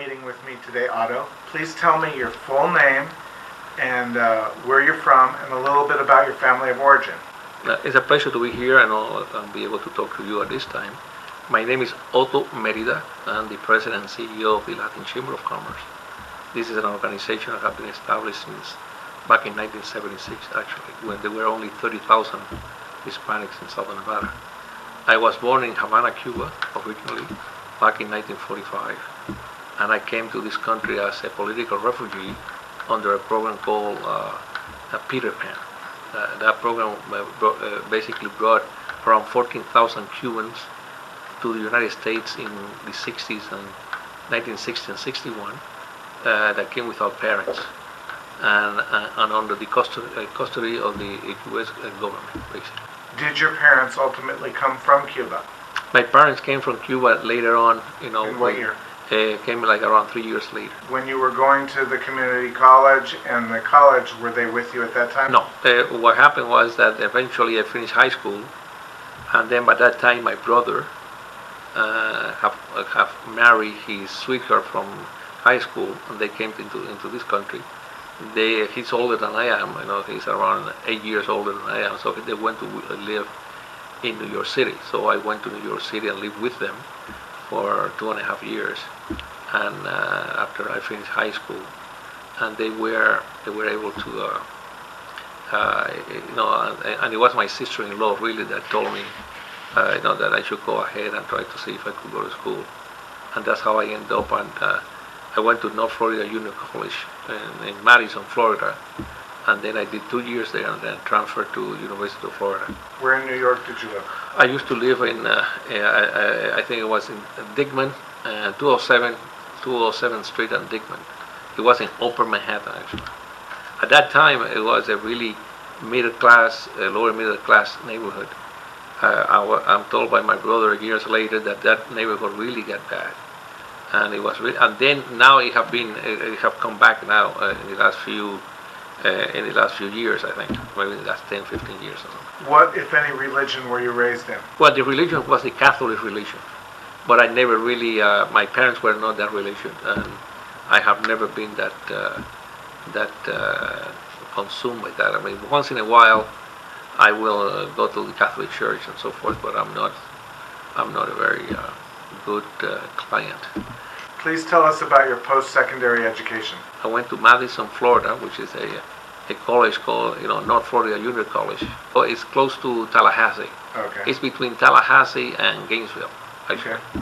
meeting with me today, Otto. Please tell me your full name and where you're from and a little bit about your family of origin. It's a pleasure to be here and I'll be able to talk to you at this time. My name is Otto Merida. I'm the President and CEO of the Latin Chamber of Commerce. This is an organization that has been established since back in 1976, actually, when there were only 30,000 Hispanics in Southern Nevada. I was born in Havana, Cuba, originally, back in 1945, and I came to this country as a political refugee under a program called Peter Pan. That program basically brought around 14,000 Cubans to the United States in the 60s and 1960 and 61 that came without parents and under the custody of the U.S. government, basically. Did your parents ultimately come from Cuba? My parents came from Cuba later on, In what year? Came like around 3 years later. When you were going to the community college and the college, were they with you at that time? No. What happened was that eventually I finished high school, and then by that time my brother have married his sweetheart from high school, and they came into this country. He's older than I am. He's around 8 years older than I am. So they went to live in New York City. So I went to New York City and lived with them for 2.5 years. And after I finished high school, and they were able to, and it was my sister-in-law really that told me, that I should go ahead and try to see if I could go to school. And that's how I ended up. And I went to North Florida Junior College in Madison, Florida, and then I did 2 years there and then transferred to University of Florida. Where in New York did you live? I used to live in, I think it was in Dickman, 207th Street and Dickman. It was in Upper Manhattan, actually. At that time, it was a really lower middle class neighborhood. I'm told by my brother years later that neighborhood really got bad. And it was really, and then now it have come back now in the last few years, I think, maybe in the last 10, 15 years or something. What, if any, religion were you raised in? Well, the religion was the Catholic religion, but I never really, my parents were not that religion, and I have never been that consumed by that. I mean, once in a while, I will go to the Catholic Church and so forth, but I'm not a very good client. Please tell us about your post-secondary education. I went to Madison, Florida, which is a college called North Florida Junior College. So it's close to Tallahassee. Okay. It's between Tallahassee and Gainesville, actually. Okay.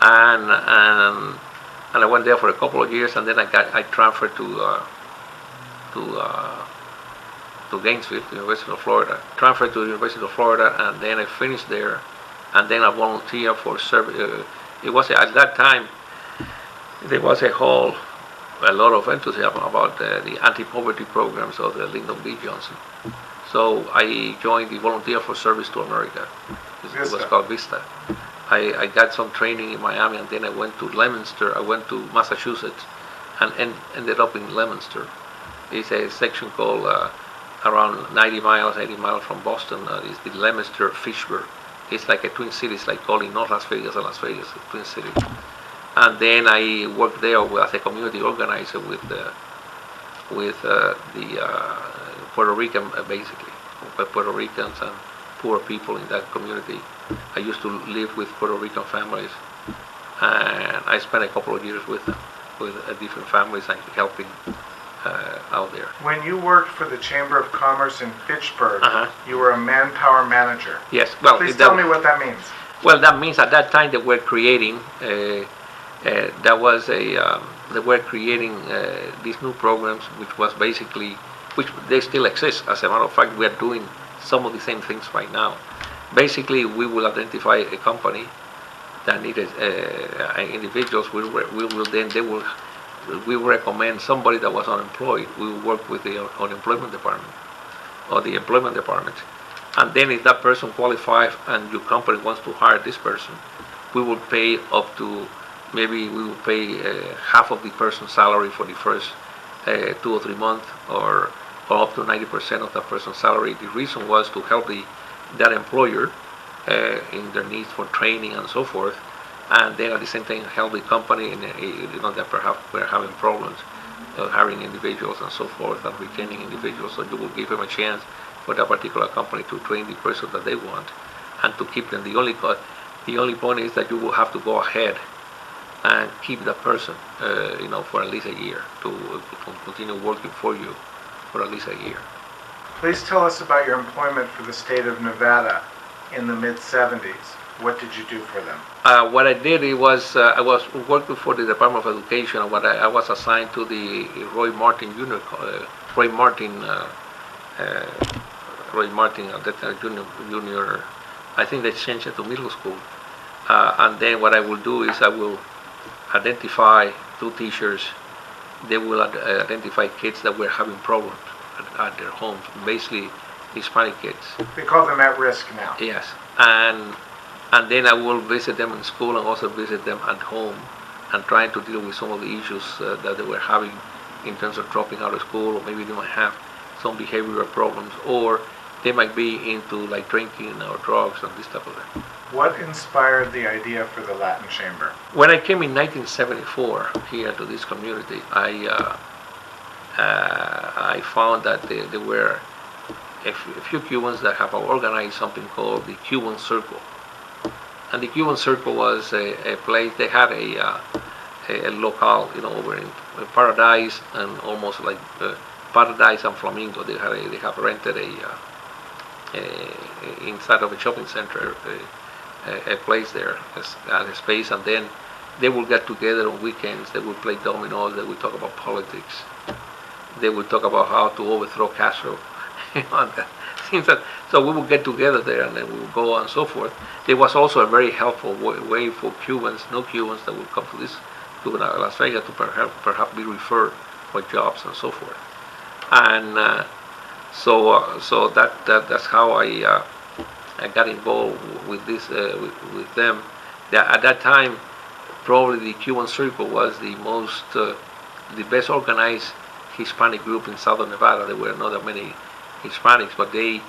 And I went there for a couple of years, and then I transferred to Gainesville, University of Florida. Transferred to the University of Florida, and then I finished there, and then I volunteered for service. It was at that time there was a lot of enthusiasm about the anti-poverty programs of the Lyndon B. Johnson. So I joined the Volunteer for Service to America. It was called VISTA. I got some training in Miami, and then I went to Leominster. I went to Massachusetts, and ended up in Leominster. It's a section called around 80 miles from Boston. It's the Leominster-Fitchburg. It's like a twin city. It's like calling North Las Vegas and Las Vegas, a twin city. And then I worked there as a community organizer with the Puerto Rican, basically, Puerto Ricans and poor people in that community. I used to live with Puerto Rican families, and I spent a couple of years with them, with different families and helping out there. When you worked for the Chamber of Commerce in Fitchburg, you were a manpower manager. Yes. Well, please tell me what that means. Well, that means at that time they were creating these new programs, which they still exist. As a matter of fact, we are doing some of the same things right now. Basically, we will identify a company that needed individuals. We will recommend somebody that was unemployed. We will work with the unemployment department or the employment department. And then if that person qualifies and your company wants to hire this person, we will pay up to, maybe we will pay half of the person's salary for the first 2 or 3 months, or up to 90% of that person's salary. The reason was to help that employer in their needs for training and so forth, and then at the same time help the company, and that perhaps we're having problems hiring individuals and so forth, and retaining individuals. So you will give them a chance for that particular company to train the person that they want, and to keep them. The only point is that you will have to go ahead and keep that person, for at least a year, to continue working for you for at least a year. Please tell us about your employment for the state of Nevada in the mid-'70s. What did you do for them? What I did, I was working for the Department of Education. I was assigned to the Roy Martin Junior, Junior. I think they changed it to middle school. And then what I will do is I will identify two teachers. They will identify kids that were having problems at their homes, basically Hispanic kids. They call them at risk now. Yes, and then I will visit them in school and also visit them at home, and trying to deal with some of the issues that they were having in terms of dropping out of school, or maybe they might have some behavioral problems, or they might be into like drinking or drugs and this type of thing. What inspired the idea for the Latin Chamber? When I came in 1974 here to this community, I found that there were a few Cubans that have organized something called the Cuban Circle. And the Cuban Circle was a place. They had a locale, over in Paradise, and almost like Paradise and Flamingo. They have rented inside of a shopping center a place there as a space, and then they will get together on weekends. They will play dominoes. They will talk about politics. They will talk about how to overthrow Castro. So we would get together there, and then we would go on and so forth. It was also a very helpful way for Cubans, no Cubans, that would come to Las Vegas to perhaps be referred for jobs and so forth. And so that's how I got involved with this with them. At that time, probably the Cuban Circle was the best organized Hispanic group in Southern Nevada. There were not that many Hispanics, but they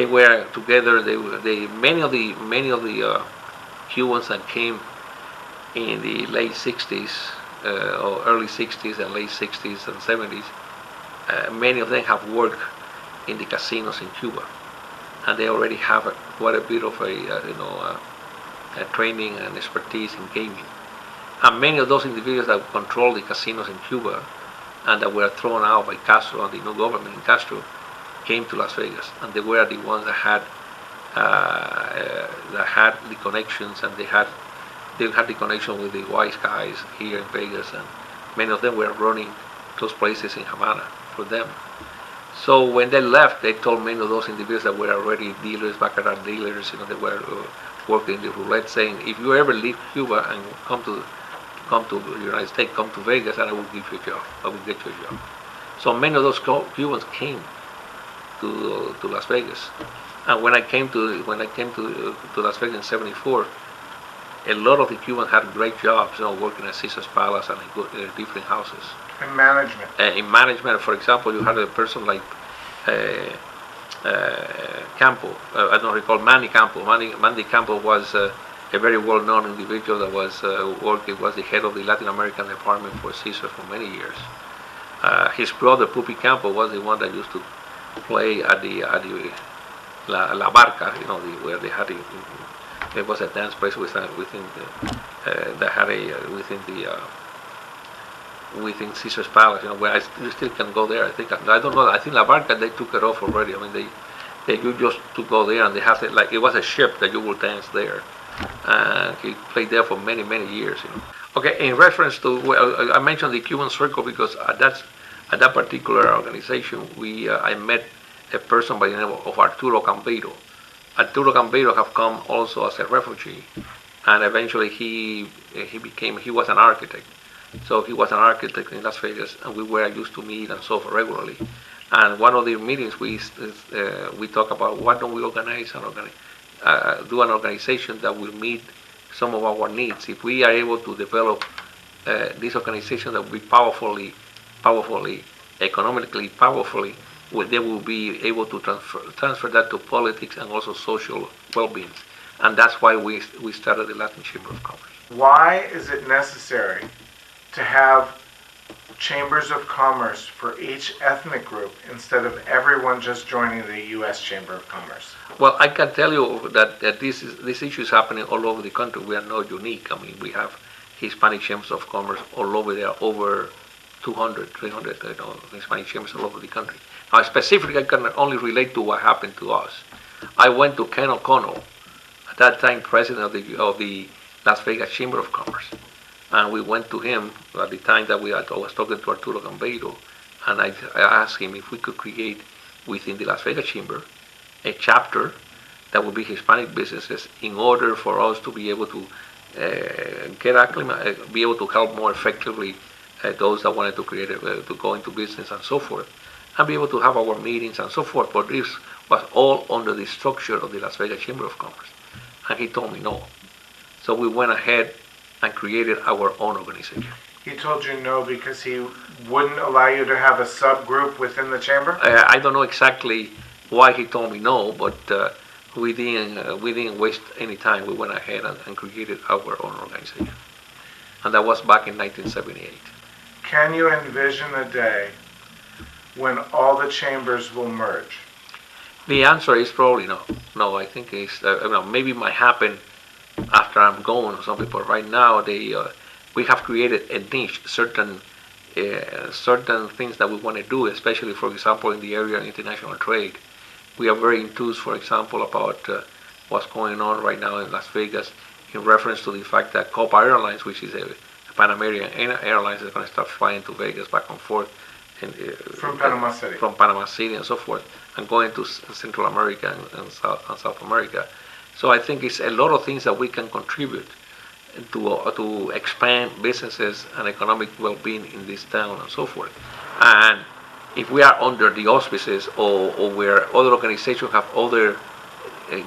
were together. Many of the Cubans that came in the late 60s or early 60s and late 60s and 70s, many of them have worked in the casinos in Cuba, and they already have quite a bit of a training and expertise in gaming. And many of those individuals that control the casinos in Cuba and that were thrown out by Castro and the new government in Castro came to Las Vegas, and they were the ones that had the connections, and they had the connection with the wise guys here in Vegas, and many of them were running those places in Havana for them. So when they left, they told many of those individuals that were already dealers, baccarat dealers, they were working in the roulette, saying, if you ever leave Cuba and come to the United States, come to Vegas, and I will give you a job. I will get you a job. So many of those Cubans came to Las Vegas, and when I came to Las Vegas in '74, a lot of the Cubans had great jobs, working at Caesar's Palace and in different houses. In management. In management, for example, you had a person like Campo. I don't recall Manny Campo. Manny Campo was a very well-known individual that was was the head of the Latin American department for Caesar for many years. His brother Pupi Campo was the one that used to play at the La Barca, where they had there was a dance place within Caesar's Palace, where you still can go there. I don't know. I think La Barca, they took it off already. I mean, you just to go there, and they have it like it was a ship that you will dance there. And he played there for many years. Okay, in reference to I mentioned the Cuban Circle because at that particular organization, I met a person by the name of Arturo Cambeiro. Arturo Cambeiro have come also as a refugee, and eventually he was an architect. So he was an architect in Las Vegas, and we were used to meet and so forth regularly. And one of the meetings we talk about, why don't we do an organization that will meet some of our needs. If we are able to develop this organization that will be economically powerfully, they will be able to transfer that to politics and also social well-being. And that's why we started the Latin Chamber of Commerce. Why is it necessary to have chambers of commerce for each ethnic group instead of everyone just joining the U.S. Chamber of Commerce? Well, I can tell you that this issue is happening all over the country. We are not unique. I mean, we have Hispanic chambers of commerce all over. There are over 200, 300 Hispanic chambers all over the country. Now, specifically, I can only relate to what happened to us. I went to Ken O'Connell, at that time president of the Las Vegas Chamber of Commerce, and we went to him at the time that I was talking to Arturo Gambeiro, and I asked him if we could create within the Las Vegas Chamber a chapter that would be Hispanic businesses in order for us to be able to be able to help more effectively those that wanted to create to go into business and so forth, and be able to have our meetings and so forth. But this was all under the structure of the Las Vegas Chamber of Commerce, and he told me no. So we went ahead and created our own organization. He told you no because he wouldn't allow you to have a subgroup within the chamber? I don't know exactly why he told me no, but we didn't waste any time. We went ahead and created our own organization, and that was back in 1978. Can you envision a day when all the chambers will merge? The answer is probably no. No, I think it's maybe it might happen after I'm gone or something. But right now, we have created a niche, certain things that we want to do, especially, for example, in the area of international trade. We are very enthused, for example, about what's going on right now in Las Vegas in reference to the fact that Copa Airlines, which is a Pan American Airlines, is going to start flying to Vegas back and forth. From Panama City. From Panama City and so forth, and going to Central America and South America. So I think it's a lot of things that we can contribute to expand businesses and economic well-being in this town and so forth. And if we are under the auspices or where other organizations have other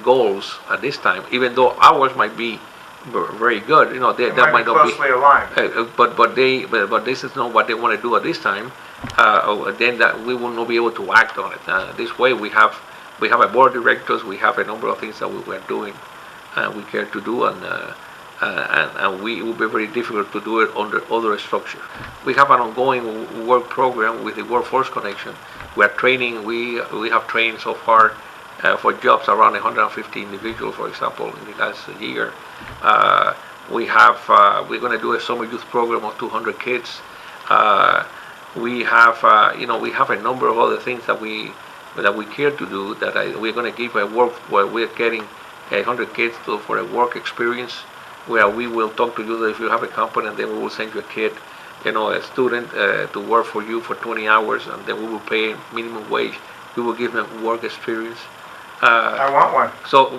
goals at this time, even though ours might be very good, that might not be closely aligned. But this is not what they want to do at this time. Then that we will not be able to act on it. This way, we have a board of directors. We have a number of things that we are doing, and we care to do, and it will be very difficult to do it under other structure. We have an ongoing work program with the Workforce Connection. We are training. We have trained so far for jobs around 150 individuals, for example, in the last year. We're going to do a summer youth program of 200 kids. We have a number of other things that we care to do. We're going to give a work where we're getting 100 kids for a work experience, where we will talk to you that if you have a company, and then we will send you a kid, a student to work for you for 20 hours, and then we will pay minimum wage. We will give them work experience. I want one. So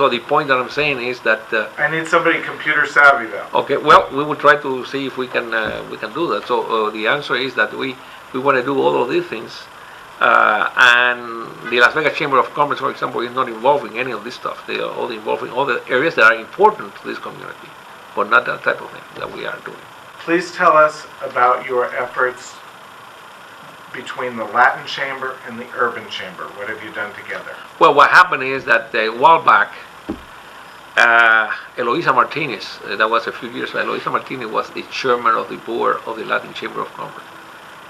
the point that I'm saying is that I need somebody computer savvy though. Okay, well, we will try to see if we can do that. So the answer is that we want to do all of these things, and the Las Vegas Chamber of Commerce, for example, is not involved in any of this stuff. They are all involved in all the areas that are important to this community, but not that type of thing that we are doing. Please tell us about your efforts between the Latin Chamber and the Urban Chamber. What have you done together? Well, what happened is that a while back, Eloisa Martinez, that was a few years ago, Eloisa Martinez was the chairman of the board of the Latin Chamber of Commerce.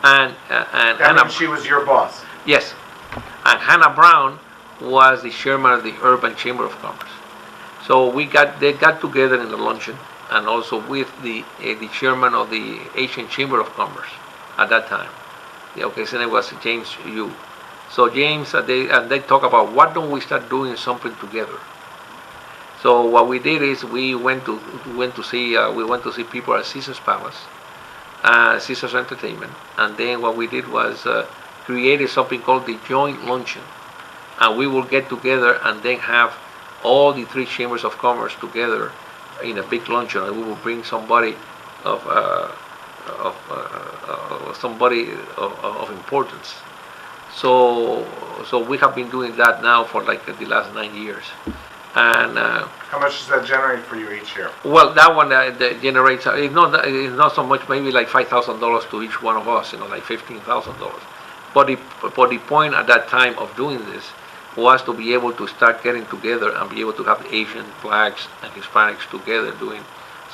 And That means she was your boss? Yes. And Hannah Brown was the chairman of the Urban Chamber of Commerce. So they got together in the luncheon, and also with the chairman of the Asian Chamber of Commerce at that time. His name was James Yu. So James, they talk about why don't we start doing something together. So what we did is we went to see people at Caesar's Palace, Caesar's Entertainment, and then what we did was created something called the Joint Luncheon, and we will get together and then have all the three chambers of commerce together in a big luncheon, and we will bring somebody of importance. So we have been doing that now for like the last 9 years. And how much does that generate for you each year? Well, that one that generates it's not so much, maybe like $5,000 to each one of us, like $15,000. But the point at that time of doing this was to be able to start getting together and be able to have Asian, Blacks, and Hispanics together doing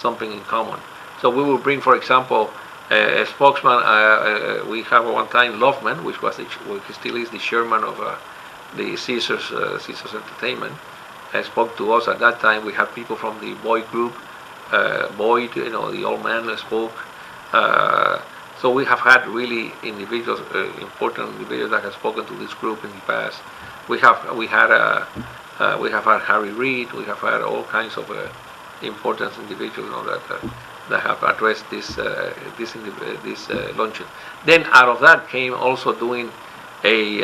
something in common. So we will bring, for example, a spokesman. We have one time Loveman, which still is the chairman of the Caesars Entertainment, spoke to us at that time. We had people from the Boyd group, Boyd, the old man spoke. So we have had really individuals, important individuals that have spoken to this group in the past. We have had Harry Reid. We have had all kinds of important individuals that have addressed this luncheon. Then out of that came also doing a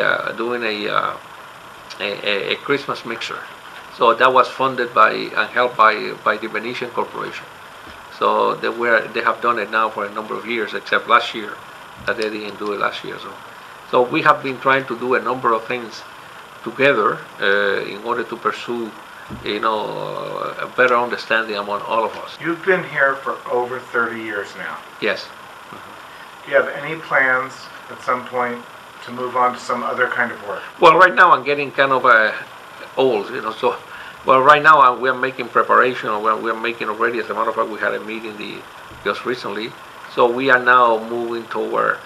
Christmas mixer. So that was funded by and helped by the Venetian Corporation. So they have done it now for a number of years, except last year that they didn't do it last year. So we have been trying to do a number of things together in order to pursue, a better understanding among all of us. You've been here for over 30 years now. Yes. Do you have any plans at some point to move on to some other kind of work? Well, right now I'm getting kind of old, so. Well, right now we are making preparation, or we are making already. As a matter of fact, we had a meeting just recently. So we are now moving toward